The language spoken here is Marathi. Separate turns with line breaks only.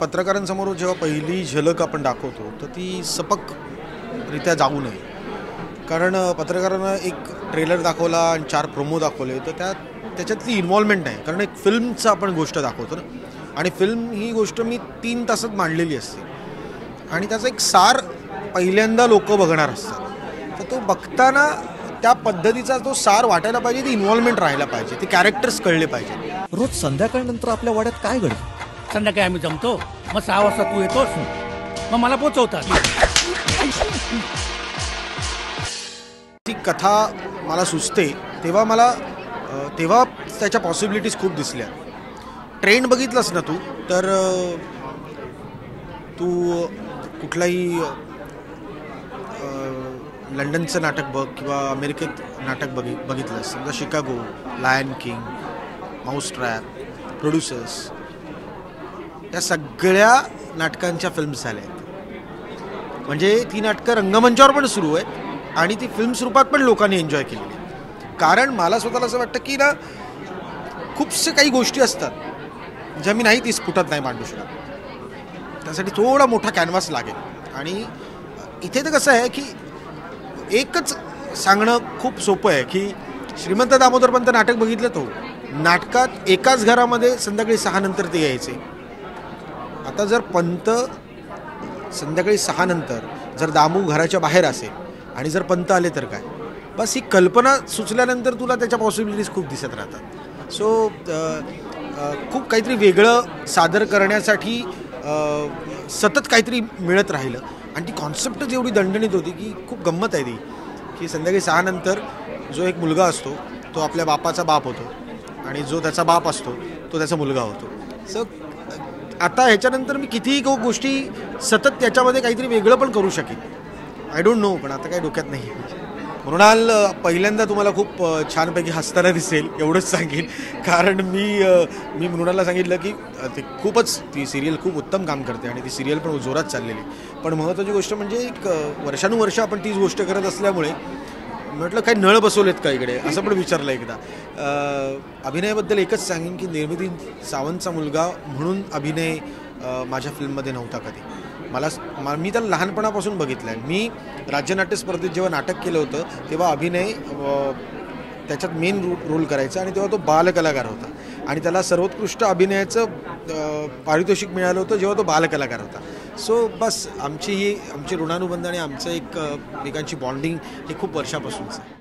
पत्रकारांसमोर जेव्हा पहिली झलक आपण दाखवतो तर ती सपकरित्या जाऊ नये, कारण पत्रकारांना एक ट्रेलर दाखवला आणि 4 प्रोमो दाखवले तर त्याच्यातली इन्व्हॉल्वमेंट नाही, कारण एक फिल्मचं आपण गोष्ट दाखवतो ना, आणि फिल्म ही गोष्ट मी 3 तासात मांडलेली असते आणि त्याचा एक सार पहिल्यांदा लोक बघणार असतात, तर तो बघताना त्या पद्धतीचा तो सार वाटायला पाहिजे, ती इन्व्हॉल्वमेंट राहायला पाहिजे, ते कॅरेक्टर्स कळले पाहिजे.
रोज संध्याकाळनंतर आपल्या वाड्यात काय घडतं?
संध्याकाळी आम्ही जमतो, मग 6 वाजता तू येतोस, मग मला पोचवतात.
ती कथा मला सुचते तेव्हा त्याच्या पॉसिबिलिटीज खूप दिसल्या. ट्रेंड बघितलंस ना तू, तर तू कुठलाही लंडनचं नाटक बघ किंवा अमेरिकेत नाटक बघितलंस, समजा Chicago, Lion King, Mousetrap, Producers, या सगळ्या नाटकांच्या फिल्म्स झाल्या आहेत. म्हणजे ती नाटकं रंगमंचावर पण सुरू आहेत आणि ती फिल्म्स रूपात पण लोकांनी एन्जॉय केलेली. कारण मला स्वतःला असं वाटतं की ना, खूपशा काही गोष्टी असतात ज्या मी नाही ती स्फुटत नाही मांडू शकत, त्यासाठी थोडा मोठा कॅनव्हास लागेल. आणि इथे तर कसं आहे की एकच सांगणं खूप सोपं आहे की श्रीमंत दामोदरपंत नाटक बघितलं, तो नाटकात एकाच घरामध्ये संध्याकाळी 6 नंतर ते यायचे. आता जर पंत संध्याकाळी 6 नंतर जर दामू घराच्या बाहेर असेल आणि जर पंत आले तर काय, बस ही कल्पना सुचल्यानंतर तुला त्याच्या पॉसिबिलिटीज खूप दिसत राहतात. सो खूप काहीतरी वेगळं सादर करण्यासाठी सतत काहीतरी मिळत राहिलं आणि ती कॉन्सेप्ट जेवढी दणदणीत होती की खूप गंमत आहे ती, की संध्याकाळी 6 नंतर जो एक मुलगा असतो तो आपल्या बापाचा बाप होतो आणि जो त्याचा बाप असतो तो त्याचा मुलगा होतो. सो आता ह्याच्यानंतर मी कितीही गोष्टी सतत त्याच्यामध्ये काहीतरी वेगळं पण करू शकेन, आय डोंट नो, पण आता काही डोक्यात नाही. मृणाल पहिल्यांदा तुम्हाला खूप छानपैकी हसताना दिसेल एवढंच सांगेन, कारण मी मृणालला सांगितलं की ती सिरियल खूप उत्तम काम करते आणि ती सिरियल पण जोरात चाललेली. पण महत्त्वाची गोष्ट म्हणजे एक वर्षानुवर्ष आपण तीच गोष्ट करत असल्यामुळे म्हटलं काही नळ बसवलेत का इकडे, असं पण विचारलं एकदा. अभिनयाबद्दल एकच सांगेन की निर्मिती सावंतचा मुलगा म्हणून अभिनय माझ्या फिल्ममध्ये नव्हता कधी. मी त्याला लहानपणापासून बघितलं आहे. मी राज्यनाट्य स्पर्धेत जेव्हा नाटक केलं होतं तेव्हा अभिनय त्याच्यात मेन रोल करायचा आणि तेव्हा तो बालकलाकार होता आणि त्याला सर्वोत्कृष्ट अभिनयाचं पारितोषिक मिळालं होतं जेव्हा तो बालकलाकार होता. सो बस आमची ऋणानुबंध आणि आमचं एकमेकांची बॉन्डिंग ही खूप वर्षापासूनच आहे.